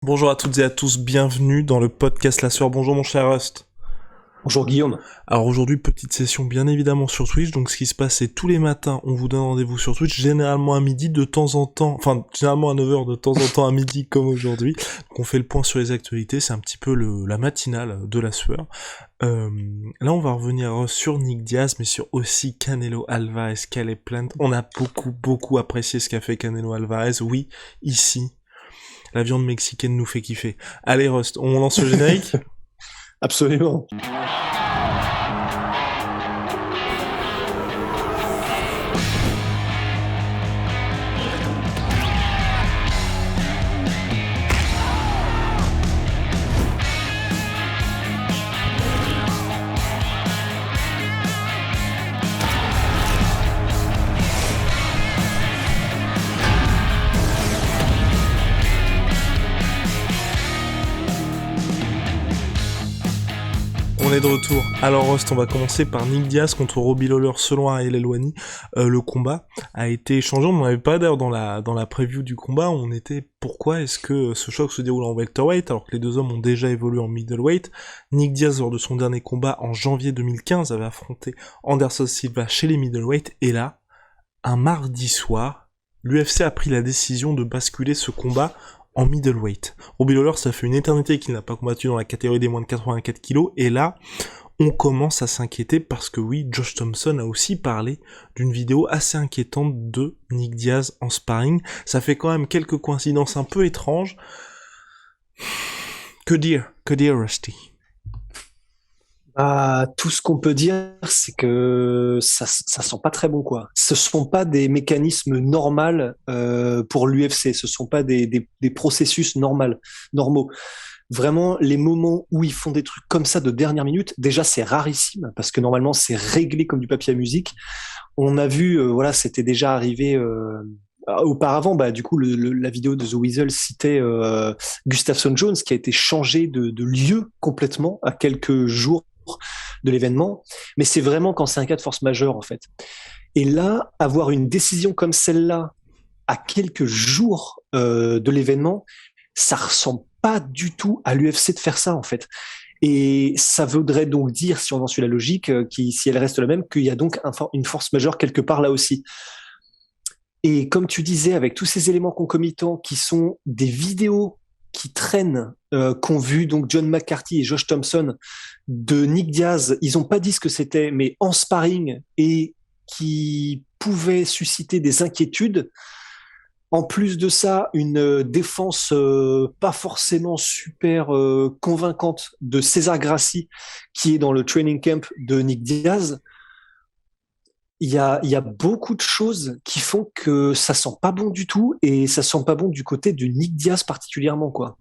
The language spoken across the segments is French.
Bonjour à toutes et à tous, bienvenue dans le podcast La Sueur. Bonjour mon cher Rust. Bonjour Guillaume. Alors aujourd'hui, petite session bien évidemment sur Twitch, donc ce qui se passe c'est tous les matins, on vous donne rendez-vous sur Twitch, généralement à midi de temps en temps, enfin généralement à 9h de temps en temps à midi comme aujourd'hui. Donc on fait le point sur les actualités, c'est un petit peu la matinale de La Sueur. Là on va revenir sur Nick Diaz, mais sur aussi Canelo Alvarez, Caleb Plant. On a beaucoup apprécié ce qu'a fait Canelo Alvarez, oui, ici. La viande mexicaine nous fait kiffer. Allez Rust, on lance le générique. Absolument. On est de retour. Alors Rust, on va commencer par Nick Diaz contre Robbie Lawler selon Ariel Helwani. Le combat a été échangé, on n'en avait pas d'ailleurs dans la preview du combat, on était pourquoi est-ce que ce choc se déroule en welterweight alors que les deux hommes ont déjà évolué en middleweight. Nick Diaz lors de son dernier combat en janvier 2015 avait affronté Anderson Silva chez les middleweight et là, un mardi soir, l'UFC a pris la décision de basculer ce combat en middleweight. Robbie Lawler, ça fait une éternité qu'il n'a pas combattu dans la catégorie des moins de 84 kilos, et là, on commence à s'inquiéter parce que oui, Josh Thompson a aussi parlé d'une vidéo assez inquiétante de Nick Diaz en sparring. Ça fait quand même quelques coïncidences un peu étranges. Que dire, Rusty? Tout ce qu'on peut dire, c'est que ça sent pas très bon, quoi. Ce sont pas des mécanismes normaux pour l'UFC. Ce sont pas des processus normaux. Vraiment, les moments où ils font des trucs comme ça de dernière minute, déjà c'est rarissime parce que normalement c'est réglé comme du papier à musique. On a vu, voilà, c'était déjà arrivé. Auparavant, du coup, la vidéo de The Weasel citait Gustafsson Jones qui a été changé de lieu complètement à quelques jours de l'événement. Mais c'est vraiment quand c'est un cas de force majeure, en fait. Et là, avoir une décision comme celle-là à quelques jours de l'événement, ça ressemble pas du tout à l'UFC de faire ça, en fait. Et ça voudrait donc dire, si on en suit la logique, si elle reste la même, qu'il y a donc une force majeure quelque part là aussi. Et comme tu disais, avec tous ces éléments concomitants qui sont des vidéos qui traînent, qu'ont vu donc John McCarthy et Josh Thompson de Nick Diaz, ils n'ont pas dit ce que c'était, mais en sparring et qui pouvaient susciter des inquiétudes. En plus de ça, une défense pas forcément super convaincante de César Gracie, qui est dans le training camp de Nick Diaz. Il y a beaucoup de choses qui font que ça sent pas bon du tout et ça sent pas bon du côté de Nick Diaz particulièrement, quoi.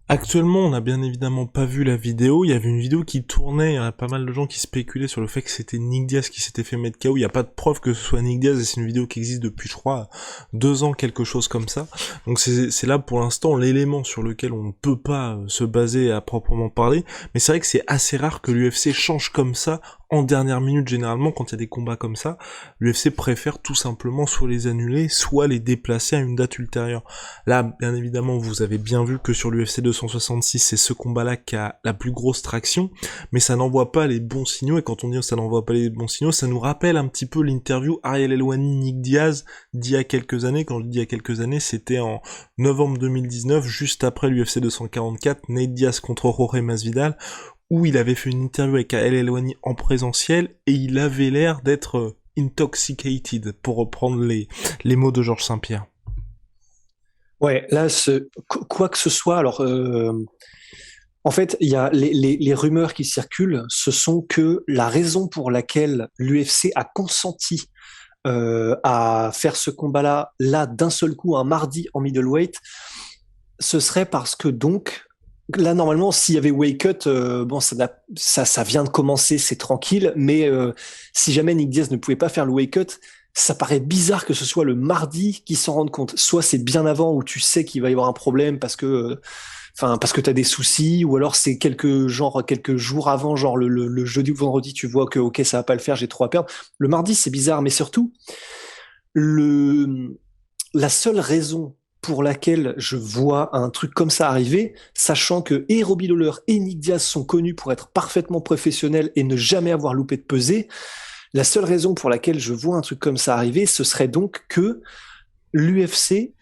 Actuellement, on n'a bien évidemment pas vu la vidéo. Il y avait une vidéo qui tournait, il y a pas mal de gens qui spéculaient sur le fait que c'était Nick Diaz qui s'était fait mettre KO. Il n'y a pas de preuve que ce soit Nick Diaz et c'est une vidéo qui existe depuis, je crois, 2 ans, quelque chose comme ça. Donc c'est là pour l'instant l'élément sur lequel on ne peut pas se baser à proprement parler. Mais c'est vrai que c'est assez rare que l'UFC change comme ça en dernière minute. Généralement, quand il y a des combats comme ça, l'UFC préfère tout simplement soit les annuler, soit les déplacer à une date ultérieure. Là, bien évidemment, vous avez bien vu que sur l'UFC 266, c'est ce combat-là qui a la plus grosse traction, mais ça n'envoie pas les bons signaux, et quand on dit que ça n'envoie pas les bons signaux, ça nous rappelle un petit peu l'interview Ariel Helwani, Nick Diaz, d'il y a quelques années. Quand je dis il y a quelques années, c'était en novembre 2019, juste après l'UFC 244, Nate Diaz contre Jorge Masvidal, où il avait fait une interview avec Ariel Helwani en présentiel, et il avait l'air d'être intoxicated, pour reprendre les mots de Georges Saint-Pierre. Ouais, là, quoi que ce soit, alors, en fait, il y a les rumeurs qui circulent, ce sont que la raison pour laquelle l'UFC a consenti à faire ce combat-là, là, d'un seul coup, un mardi en middleweight, ce serait parce que donc, là, normalement, s'il y avait weight cut, bon, ça vient de commencer, c'est tranquille, mais si jamais Nick Diaz ne pouvait pas faire le weight cut, ça paraît bizarre que ce soit le mardi qu'ils s'en rendent compte. Soit c'est bien avant où tu sais qu'il va y avoir un problème parce que, enfin, parce que t'as des soucis, ou alors c'est quelques jours avant, genre le jeudi ou vendredi, tu vois que ok, ça va pas le faire, j'ai trop à perdre. Le mardi, c'est bizarre, mais surtout, le, la seule raison pour laquelle je vois un truc comme ça arriver, sachant que et Robbie Lawler et Nick Diaz sont connus pour être parfaitement professionnels et ne jamais avoir loupé de pesée, la seule raison pour laquelle je vois un truc comme ça arriver, ce serait donc que l'UFC,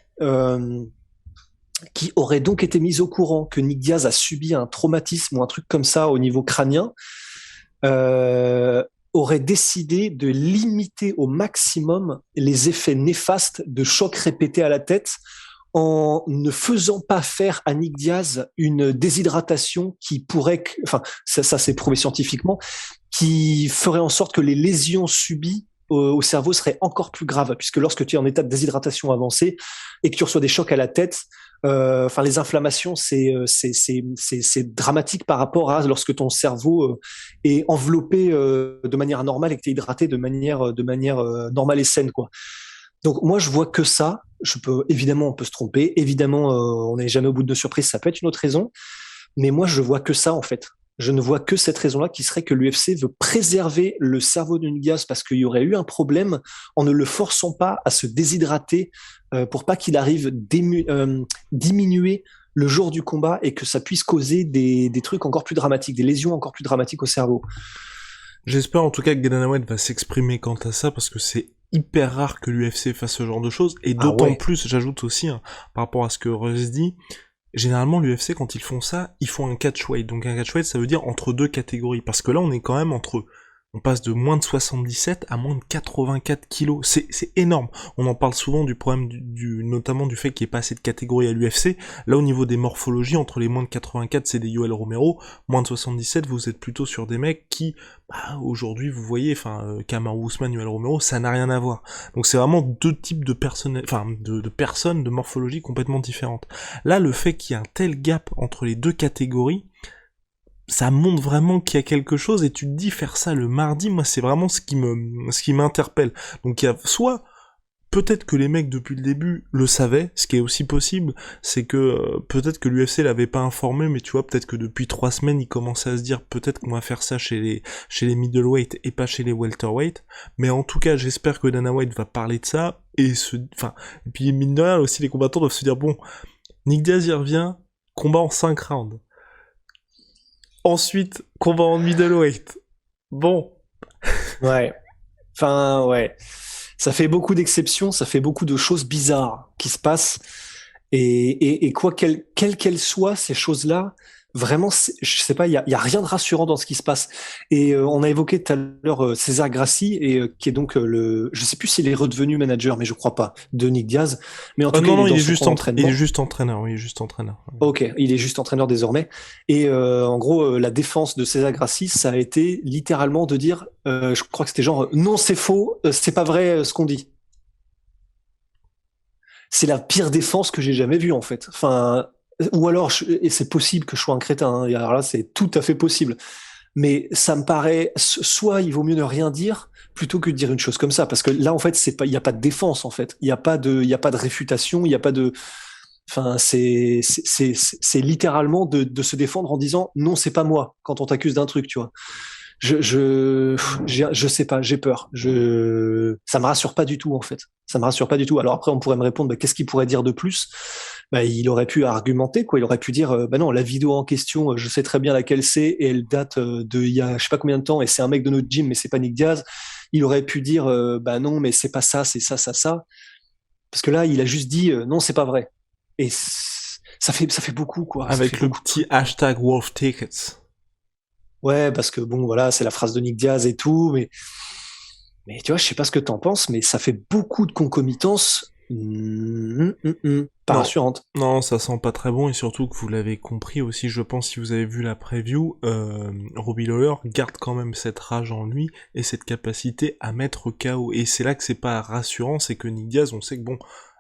qui aurait donc été mise au courant que Nick Diaz a subi un traumatisme ou un truc comme ça au niveau crânien, aurait décidé de limiter au maximum les effets néfastes de chocs répétés à la tête en ne faisant pas faire à Nick Diaz une déshydratation qui pourrait, enfin ça c'est prouvé scientifiquement, qui ferait en sorte que les lésions subies au cerveau seraient encore plus graves, puisque lorsque tu es en état de déshydratation avancée et que tu reçois des chocs à la tête, enfin les inflammations c'est dramatique par rapport à lorsque ton cerveau est enveloppé de manière anormale et que tu es hydraté de manière normale et saine quoi. Donc moi je vois que ça. Évidemment on peut se tromper, évidemment on n'est jamais au bout de nos surprises, ça peut être une autre raison, mais moi je vois que ça en fait. Je ne vois que cette raison-là qui serait que l'UFC veut préserver le cerveau de Diaz parce qu'il y aurait eu un problème en ne le forçant pas à se déshydrater pour pas qu'il arrive diminuer le jour du combat et que ça puisse causer des trucs encore plus dramatiques, des lésions encore plus dramatiques au cerveau. J'espère en tout cas que Dana White va s'exprimer quant à ça parce que c'est hyper rare que l'UFC fasse ce genre de choses et d'autant plus, j'ajoute aussi par rapport à ce que Russ dit, généralement l'UFC quand ils font ça, ils font un catchweight. Donc un catchweight ça veut dire entre deux catégories parce que là on est quand même on passe de moins de 77 à moins de 84 kilos. C'est énorme. On en parle souvent du problème notamment du fait qu'il n'y ait pas assez de catégories à l'UFC. Là, au niveau des morphologies, entre les moins de 84, c'est des Yoel Romero. Moins de 77, vous êtes plutôt sur des mecs qui, aujourd'hui, vous voyez, Kamaru Usman, Yoel Romero, ça n'a rien à voir. Donc c'est vraiment deux types de personnes, de personnes, de morphologie complètement différentes. Là, le fait qu'il y ait un tel gap entre les deux catégories, ça montre vraiment qu'il y a quelque chose et tu te dis faire ça le mardi, moi c'est vraiment ce qui m'interpelle. Donc il y a soit peut-être que les mecs depuis le début le savaient, ce qui est aussi possible, c'est que peut-être que l'UFC l'avait pas informé, mais tu vois peut-être que depuis 3 semaines ils commençaient à se dire peut-être qu'on va faire ça chez les middleweight et pas chez les welterweight. Mais en tout cas j'espère que Dana White va parler de ça et puis mine de rien aussi les combattants doivent se dire bon, Nick Diaz y revient, combat en 5 rounds. Ensuite, combat en middleweight. Bon. Ouais. Ouais. Ça fait beaucoup d'exceptions, ça fait beaucoup de choses bizarres qui se passent. Et quoi, quelles qu'elles soient, ces choses-là, vraiment, je sais pas, il y a rien de rassurant dans ce qui se passe. Et on a évoqué tout à l'heure César Grassi, qui est donc je sais plus s'il est redevenu manager, mais je crois pas, de Nick Diaz. Mais en tout cas, il est juste entraîneur. Il est juste entraîneur. Ok, il est juste entraîneur désormais. Et en gros, la défense de César Grassi, ça a été littéralement de dire, je crois que c'était genre, non, c'est faux, c'est pas vrai ce qu'on dit. C'est la pire défense que j'ai jamais vue en fait. Enfin, ou alors, et c'est possible que je sois un crétin. Hein, et alors là, c'est tout à fait possible. Mais ça me paraît, soit il vaut mieux ne rien dire plutôt que de dire une chose comme ça, parce que là, en fait, il y a pas de défense en fait. Il y a pas de réfutation. Il y a pas de. Enfin, c'est littéralement de se défendre en disant non, c'est pas moi quand on t'accuse d'un truc, tu vois. Je sais pas, j'ai peur. Ça me rassure pas du tout en fait. Ça me rassure pas du tout. Alors après, on pourrait me répondre, qu'est-ce qu'il pourrait dire de plus? Il aurait pu argumenter quoi. Il aurait pu dire, non, la vidéo en question, je sais très bien laquelle c'est et elle date de il y a je sais pas combien de temps et c'est un mec de notre gym, mais c'est pas Nick Diaz. Il aurait pu dire, non, mais c'est pas ça, c'est ça, ça. Parce que là, il a juste dit, non, c'est pas vrai. Et ça fait beaucoup quoi. Avec le petit hashtag Wolf Tickets. Ouais, parce que bon, voilà, c'est la phrase de Nick Diaz et tout, mais tu vois, je sais pas ce que t'en penses, mais ça fait beaucoup de concomitances pas rassurantes. Non, ça sent pas très bon, et surtout que vous l'avez compris aussi, je pense, si vous avez vu la preview, Robbie Lawler garde quand même cette rage en lui, et cette capacité à mettre KO, et c'est là que c'est pas rassurant, c'est que Nick Diaz, on sait que bon,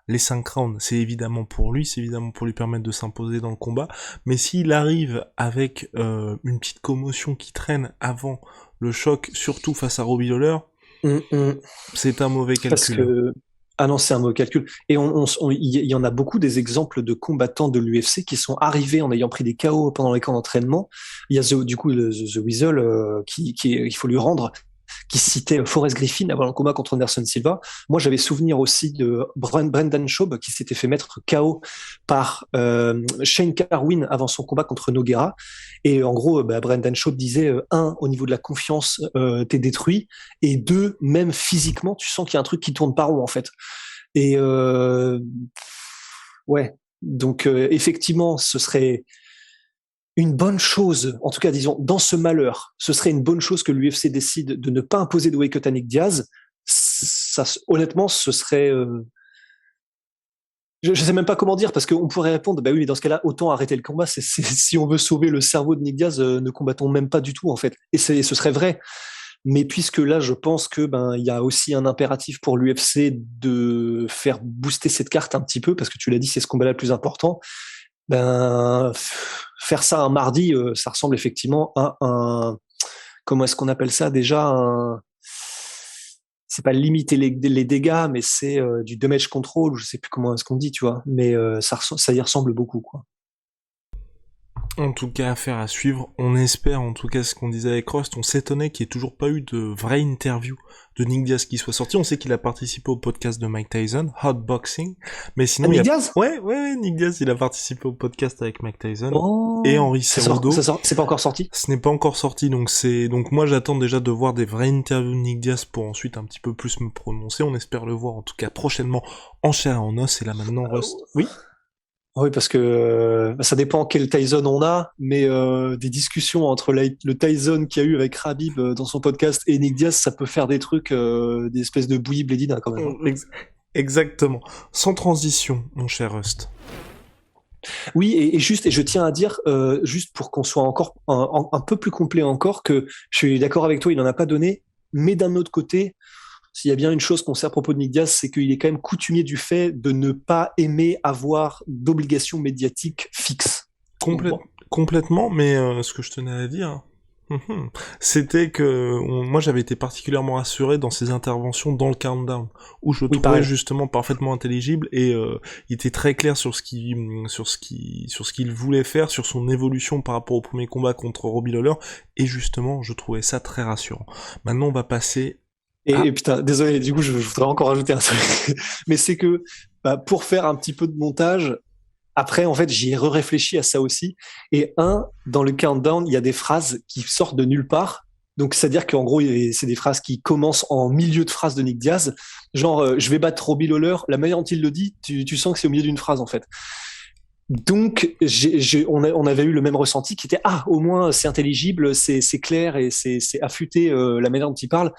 les 5 rounds, c'est évidemment pour lui, c'est évidemment pour lui permettre de s'imposer dans le combat, mais s'il arrive avec une petite commotion qui traîne avant le choc, surtout face à Robbie Lawler, c'est un mauvais calcul. Parce que... Ah non, c'est un mauvais calcul. Et il y en a beaucoup des exemples de combattants de l'UFC qui sont arrivés en ayant pris des KO pendant les camps d'entraînement. Il y a du coup The Weasel, il faut lui rendre, qui citait Forrest Griffin avant le combat contre Anderson Silva. Moi, j'avais souvenir aussi de Brendan Schaub qui s'était fait mettre KO par Shane Carwin avant son combat contre Nogueira. Et en gros, Brendan Schaub disait un, au niveau de la confiance, t'es détruit, et deux, même physiquement, tu sens qu'il y a un truc qui tourne pas rond en fait. Et ouais, donc effectivement, ce serait une bonne chose, en tout cas, disons, dans ce malheur, ce serait une bonne chose que l'UFC décide de ne pas imposer de weight cut à Nick Diaz. Ça, honnêtement, ce serait... je sais même pas comment dire, parce qu'on pourrait répondre, bah oui, mais dans ce cas-là, autant arrêter le combat. Si on veut sauver le cerveau de Nick Diaz, ne combattons même pas du tout, en fait. Et ce serait vrai. Mais puisque là, je pense que il y a aussi un impératif pour l'UFC de faire booster cette carte un petit peu, parce que tu l'as dit, c'est ce combat-là le plus important. Faire ça un mardi, ça ressemble effectivement à un, comment est-ce qu'on appelle ça déjà, c'est pas limiter les dégâts, mais c'est du damage control, ou je sais plus comment est-ce qu'on dit, tu vois, mais ça y ressemble beaucoup, quoi. En tout cas, affaire à suivre. On espère, en tout cas, ce qu'on disait avec Rust. On s'étonnait qu'il n'y ait toujours pas eu de vraie interview de Nick Diaz qui soit sorti. On sait qu'il a participé au podcast de Mike Tyson, Hot Boxing. Mais sinon, Nick Diaz? Ouais, Nick Diaz, il a participé au podcast avec Mike Tyson. Oh, et Henri Cerudo. C'est pas encore sorti? Ce n'est pas encore sorti, donc moi j'attends déjà de voir des vraies interviews de Nick Diaz pour ensuite un petit peu plus me prononcer. On espère le voir, en tout cas, prochainement en chair et en os. Et là maintenant, Rust. Oui. Oui, parce que ça dépend quel Tyson on a, mais des discussions entre le Tyson qu'il y a eu avec Khabib dans son podcast et Nick Diaz, ça peut faire des trucs, des espèces de bouillie blédine quand même. Exactement. Sans transition, mon cher Rust. Oui, et je tiens à dire, juste pour qu'on soit encore un peu plus complet encore, que je suis d'accord avec toi, il n'en a pas donné, mais d'un autre côté, s'il y a bien une chose qu'on sait à propos de Nick Diaz, c'est qu'il est quand même coutumier du fait de ne pas aimer avoir d'obligations médiatiques fixes. Complètement, mais ce que je tenais à dire, c'était que moi j'avais été particulièrement rassuré dans ses interventions dans le countdown, où je trouvais justement parfaitement intelligible, et il était très clair sur ce qu'il voulait faire, sur son évolution par rapport au premier combat contre Robbie Lawler, et justement je trouvais ça très rassurant. Maintenant on va passer... Et putain, désolé, du coup, je voudrais encore rajouter un truc. Mais c'est que, pour faire un petit peu de montage, après, en fait, j'y ai réfléchi à ça aussi. Et dans le countdown, il y a des phrases qui sortent de nulle part. Donc, c'est-à-dire qu'en gros, c'est des phrases qui commencent en milieu de phrase de Nick Diaz. Genre, je vais battre Robbie Lawler. La manière dont il le dit, tu sens que c'est au milieu d'une phrase, en fait. Donc, on avait eu le même ressenti qui était, au moins, c'est intelligible, c'est clair et c'est affûté, la manière dont il parle.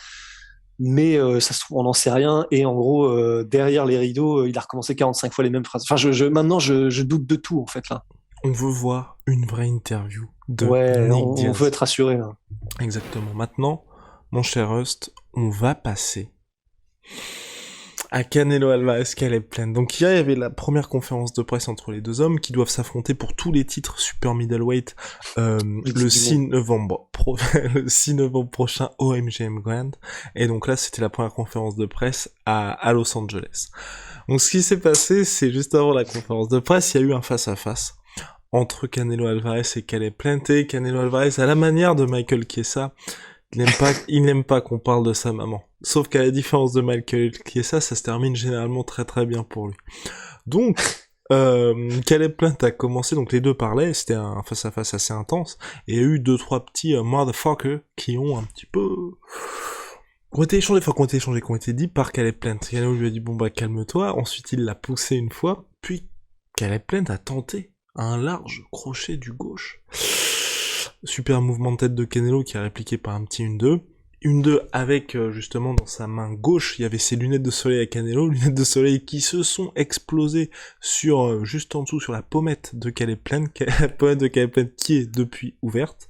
Mais ça se trouve, on n'en sait rien, et en gros, derrière les rideaux, il a recommencé 45 fois les mêmes phrases. Enfin, maintenant, je doute de tout, en fait, là. On veut voir une vraie interview de Nick Diaz. On veut être rassuré, là. Exactement. Maintenant, mon cher Rust, on va passer à Canelo Alvarez, Caleb Plant. Donc hier, il y avait la première conférence de presse entre les deux hommes qui doivent s'affronter pour tous les titres super middleweight le 6 novembre prochain au MGM Grand. Et donc là, c'était la première conférence de presse à Los Angeles. Donc ce qui s'est passé, c'est juste avant la conférence de presse, il y a eu un face-à-face entre Canelo Alvarez et Caleb Plant. Et Canelo Alvarez, à la manière de Michael Chiesa, il n'aime pas qu'on parle de sa maman. Sauf qu'à la différence de Michael Chiesa, ça se termine généralement très très bien pour lui. Donc, Caleb Plant a commencé, donc les deux parlaient, c'était un face-à-face assez intense, et il y a eu 2-3 petits motherfuckers qui ont un petit peu... qui ont été dit par Caleb Plant. Canelo lui a dit, bon bah calme-toi, ensuite il l'a poussé une fois, puis Caleb Plant a tenté un large crochet du gauche. Super mouvement de tête de Canelo qui a répliqué par un petit 1-2. 1-2 avec, justement, dans sa main gauche, il y avait ses lunettes de soleil à Canelo, lunettes de soleil qui se sont explosées sur, juste en dessous, sur la pommette de Caleb Plant, la pommette de Caleb Plant qui est depuis ouverte.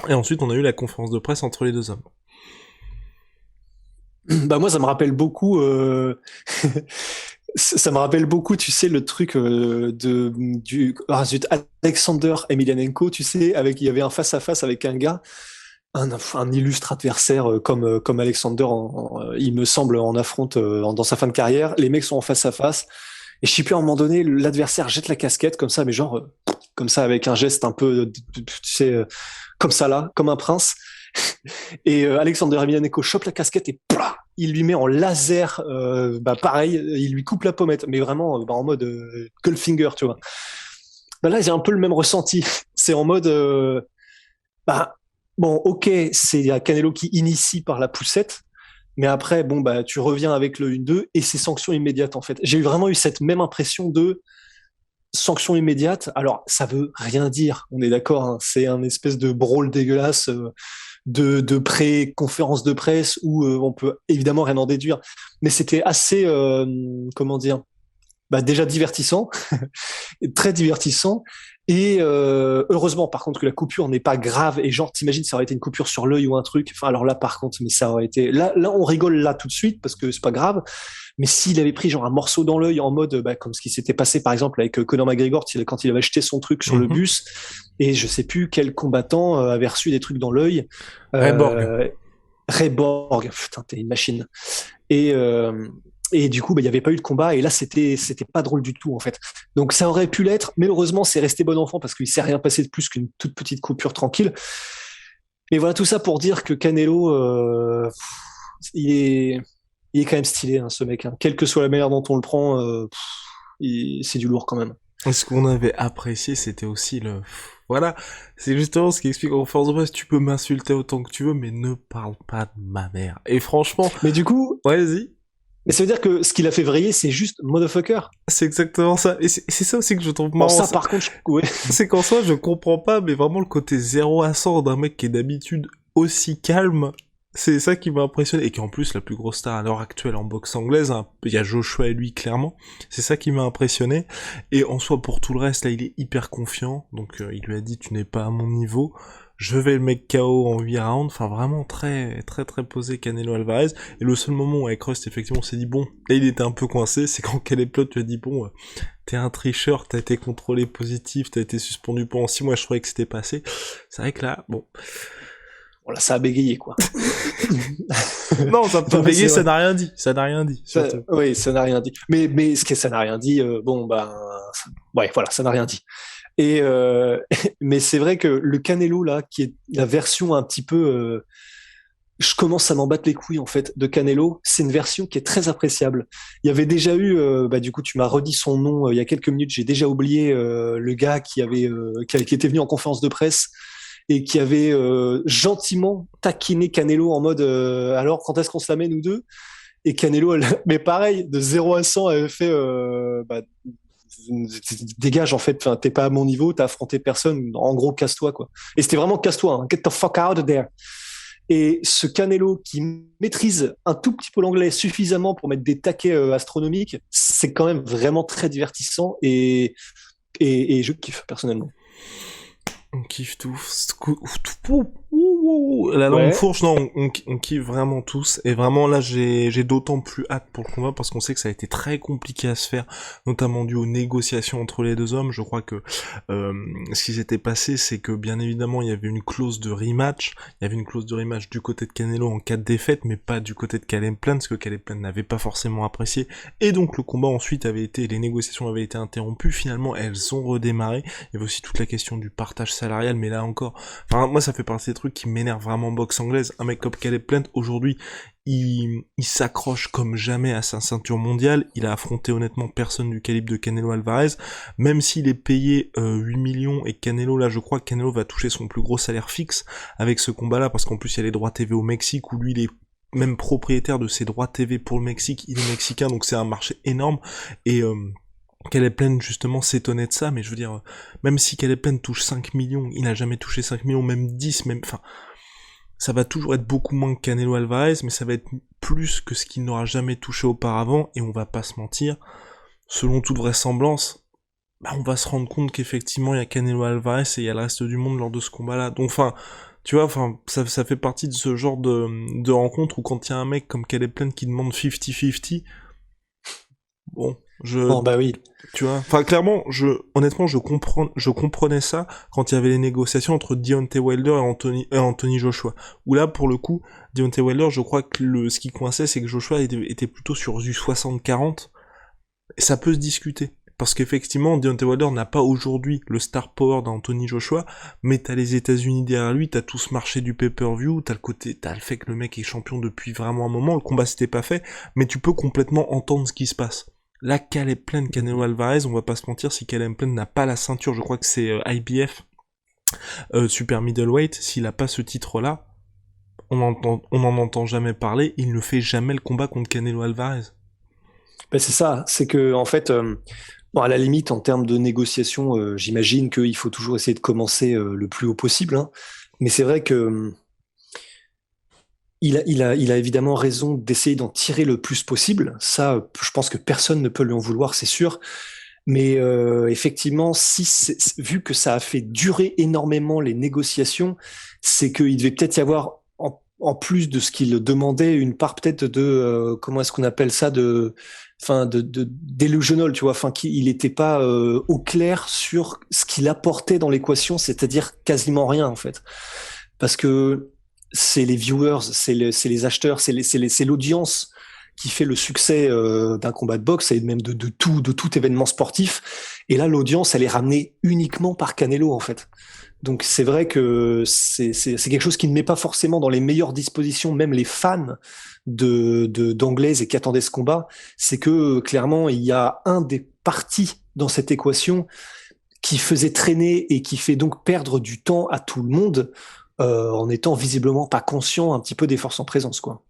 Et ensuite, on a eu la conférence de presse entre les deux hommes. Moi, ça me rappelle beaucoup... Ça me rappelle beaucoup, tu sais, le truc Alexander Emelianenko, tu sais, il y avait un face-à-face avec un gars, un illustre adversaire comme Alexander, il me semble, en affronte dans sa fin de carrière. Les mecs sont en face-à-face, et je sais plus, à un moment donné, l'adversaire jette la casquette comme ça, mais genre comme ça, avec un geste un peu, tu sais, comme ça là, comme un prince. Et Alexander Emelianenko chope la casquette et plah, il lui met en laser, pareil, il lui coupe la pommette, mais vraiment en mode Goldfinger, tu vois. Bah là, j'ai un peu le même ressenti. C'est en mode, bah, bon, ok, c'est Canelo qui initie par la poussette, mais après, bon, bah, tu reviens avec le 1-2 et c'est sanction immédiate, en fait. J'ai vraiment eu cette même impression de sanction immédiate. Alors, ça veut rien dire, on est d'accord, hein. C'est un espèce de brawl dégueulasse de pré-conférence de presse où on peut évidemment rien en déduire. Mais c'était assez, comment dire, bah, déjà divertissant, très divertissant. Et heureusement, par contre, que la coupure n'est pas grave. Et genre, t'imagines, ça aurait été une coupure sur l'œil ou un truc. Enfin, alors là, par contre, mais ça aurait été. Là, on rigole là tout de suite parce que c'est pas grave. Mais s'il avait pris genre un morceau dans l'œil en mode, bah, comme ce qui s'était passé par exemple avec Conor McGregor quand il avait jeté son truc sur le bus, et je sais plus quel combattant avait reçu des trucs dans l'œil. Reborg. Ray Borg, putain, t'es une machine. Et et du coup, bah, il n'y avait pas eu de combat. Et là, c'était pas drôle du tout, en fait. Donc, ça aurait pu l'être. Mais heureusement, c'est resté bon enfant parce qu'il s'est rien passé de plus qu'une toute petite coupure tranquille. Mais voilà, tout ça pour dire que Canelo, il est, il est quand même stylé, hein, ce mec, hein. Quelle que soit la manière dont on le prend, c'est du lourd quand même. Et ce qu'on avait apprécié, c'était aussi le... Voilà, c'est justement ce qui explique en force de presse, tu peux m'insulter autant que tu veux, mais ne parle pas de ma mère. Et franchement, Mais du coup, ouais, vas-y. mais ça veut dire que ce qu'il a fait vriller, c'est juste motherfucker. C'est exactement ça. Et c'est ça aussi que je trouve Bon, marrant. ça, par contre, ouais. C'est qu'en soi, je comprends pas, mais vraiment le côté 0 à 100 d'un mec qui est d'habitude aussi calme, c'est ça qui m'a impressionné. Et qui en plus, la plus grosse star à l'heure actuelle en boxe anglaise, hein, il y a Joshua et lui, clairement. C'est ça qui m'a impressionné. Et en soi, pour tout le reste, là, il est hyper confiant. Donc, il lui a dit, tu n'es pas à mon niveau. Je vais le mettre KO en 8 rounds. Enfin, vraiment très, très, très posé Canelo Alvarez. Et le seul moment où avec Rust, effectivement, on s'est dit, bon, là, il était un peu coincé. C'est quand Caleb Plot lui a dit, bon, t'es un tricheur, t'as été contrôlé positif, t'as été suspendu pendant 6 mois, je croyais que c'était passé. C'est vrai que là, bon. Voilà, ça a bégayé, quoi. Non, ça peut bégayer, ça n'a rien dit. Ça n'a rien dit, ça, surtout. oui, ça n'a rien dit. Mais ce que ça n'a rien dit, bon, ben, ouais, voilà, ça n'a rien dit. Et mais c'est vrai que le Canelo là, qui est la version un petit peu, je commence à m'en battre les couilles en fait de Canelo. C'est une version qui est très appréciable. Il y avait déjà eu, bah du coup tu m'as redit son nom il y a quelques minutes. J'ai déjà oublié le gars qui était venu en conférence de presse et qui avait gentiment taquiné Canelo en mode alors quand est-ce qu'on se la met nous deux? Et Canelo, mais pareil, de 0 à 100, elle avait fait bah, dégage en fait, enfin, t'es pas à mon niveau, t'as affronté personne, en gros casse-toi quoi. Et c'était vraiment casse-toi, hein. Get the fuck out of there. Et ce Canelo qui maîtrise un tout petit peu l'anglais suffisamment pour mettre des taquets astronomiques, c'est quand même vraiment très divertissant et je kiffe personnellement. On kiffe tous. La langue Ouais. fourche, non, on kiffe vraiment tous. Et vraiment, là, j'ai d'autant plus hâte pour le combat parce qu'on sait que ça a été très compliqué à se faire, notamment dû aux négociations entre les deux hommes. Je crois que ce qui s'était passé, c'est que bien évidemment, il y avait une clause de rematch. Il y avait une clause de rematch du côté de Canelo en cas de défaite, mais pas du côté de Caleb Plant, ce que Caleb Plant n'avait pas forcément apprécié. Et donc, le combat ensuite les négociations avaient été interrompues. Finalement, elles ont redémarré. Il y avait aussi toute la question du partage salarial, mais là encore, enfin, moi, ça fait partie des trucs qui m'énervent vraiment en boxe anglaise. Un mec comme Caleb Plant, aujourd'hui, il s'accroche comme jamais à sa ceinture mondiale. Il a affronté honnêtement personne du calibre de Canelo Alvarez, même s'il est payé 8 millions et Canelo, là, je crois que Canelo va toucher son plus gros salaire fixe avec ce combat-là, parce qu'en plus, il y a les droits TV au Mexique, où lui, il est même propriétaire de ses droits TV pour le Mexique. Il est mexicain, donc c'est un marché énorme. Et Caleb Plant justement s'étonnait de ça, mais je veux dire, même si Caleb Plant touche 5 millions, il n'a jamais touché 5 millions, même 10, même, enfin, ça va toujours être beaucoup moins que Canelo Alvarez, mais ça va être plus que ce qu'il n'aura jamais touché auparavant, et on va pas se mentir, selon toute vraisemblance, bah, on va se rendre compte qu'effectivement il y a Canelo Alvarez et il y a le reste du monde lors de ce combat-là. Donc enfin, tu vois, enfin, ça fait partie de ce genre de rencontre où quand il y a un mec comme Caleb Plant qui demande 50-50, bon, Bon bah oui. tu vois, enfin clairement, honnêtement, je comprenais ça quand il y avait les négociations entre Deontay Wilder et Anthony Joshua. Où là, pour le coup, Deontay Wilder, je crois que ce qui coinçait, c'est que Joshua était plutôt sur du 60-40. Et ça peut se discuter. Parce qu'effectivement, Deontay Wilder n'a pas aujourd'hui le star power d'Anthony Joshua, mais t'as les États-Unis derrière lui, t'as tout ce marché du pay-per-view, t'as le fait que le mec est champion depuis vraiment un moment, le combat s'était pas fait, mais tu peux complètement entendre ce qui se passe. Là, Caleb Plant, Canelo Alvarez, on va pas se mentir, si Caleb Plant n'a pas la ceinture, je crois que c'est IBF, Super Middleweight, s'il a pas ce titre-là, on en entend jamais parler, il ne fait jamais le combat contre Canelo Alvarez. Ben c'est ça, c'est que en fait, bon, à la limite, en termes de négociation, j'imagine qu'il faut toujours essayer de commencer le plus haut possible, hein. Mais c'est vrai que il a évidemment raison d'essayer d'en tirer le plus possible. Ça, je pense que personne ne peut lui en vouloir, c'est sûr. Mais effectivement, vu que ça a fait durer énormément les négociations, c'est qu'il devait peut-être y avoir, en plus de ce qu'il demandait, une part peut-être de, comment est-ce qu'on appelle ça, de delusional, tu vois, enfin, qu'il n'était pas au clair sur ce qu'il apportait dans l'équation, c'est-à-dire quasiment rien en fait, parce que c'est les viewers, c'est les acheteurs, c'est l'audience qui fait le succès d'un combat de boxe et même de tout événement sportif. Et là, l'audience, elle est ramenée uniquement par Canelo, en fait. Donc c'est vrai que c'est quelque chose qui ne met pas forcément dans les meilleures dispositions, même les fans d'Anglaise et qui attendaient ce combat. C'est que clairement, il y a un des partis dans cette équation qui faisait traîner et qui fait donc perdre du temps à tout le monde en étant visiblement pas conscient un petit peu des forces en présence, quoi.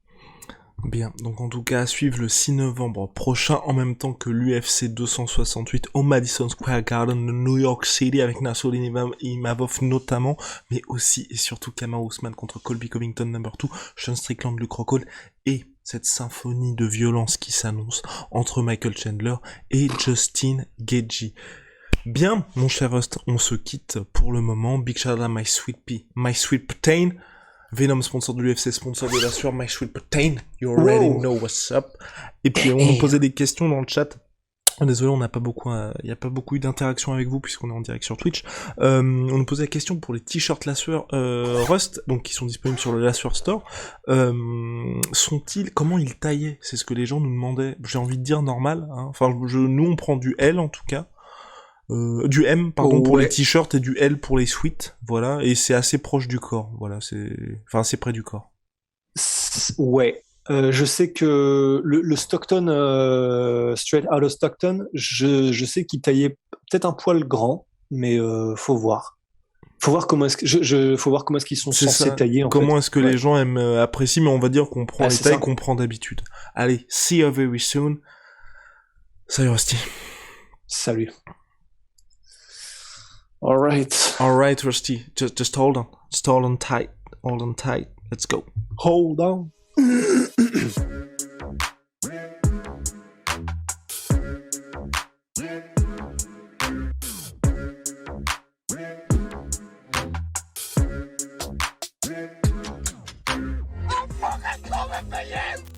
Bien, donc en tout cas à suivre le 6 novembre prochain en même temps que l'UFC 268 au Madison Square Garden de New York City avec Nassourdine Imavov notamment, mais aussi et surtout Kamaru Usman contre Colby Covington #2, Sean Strickland, Luke Rockhold et cette symphonie de violence qui s'annonce entre Michael Chandler et Justin Gaethje. Bien, mon cher Rust, on se quitte pour le moment. Big shout out à My Sweet Pea, My Sweet Protein. Venom, sponsor de l'UFC, sponsor de la sueur, My Sweet Protein, you already know what's up. Et puis on nous posait des questions dans le chat. Désolé, on n'a pas beaucoup, il n'y a pas beaucoup eu d'interaction avec vous puisqu'on est en direct sur Twitch. On nous posait la question pour les t-shirts La Sueur Rust, donc qui sont disponibles sur le La Sueur Store. Comment ils taillaient? C'est ce que les gens nous demandaient. J'ai envie de dire normal, hein. Enfin, nous on prend du L en tout cas. Du M, pardon, pour les t-shirts et du L pour les sweats, voilà, et c'est assez proche du corps, voilà, assez près du corps. Ouais, je sais que le Stockton, Straight Outta Stockton, je sais qu'il taillait peut-être un poil grand, mais faut voir. Faut voir comment est-ce que faut voir comment est-ce qu'ils sont censés tailler en fait. Comment est-ce que les gens aiment apprécient, mais on va dire qu'on prend les tailles qu'on prend d'habitude. Allez, see you very soon. Salut Rusty. Salut. All right, Rusty. Just hold on. Just hold on tight. Hold on tight. Let's go. Hold on. I'm fucking coming for you!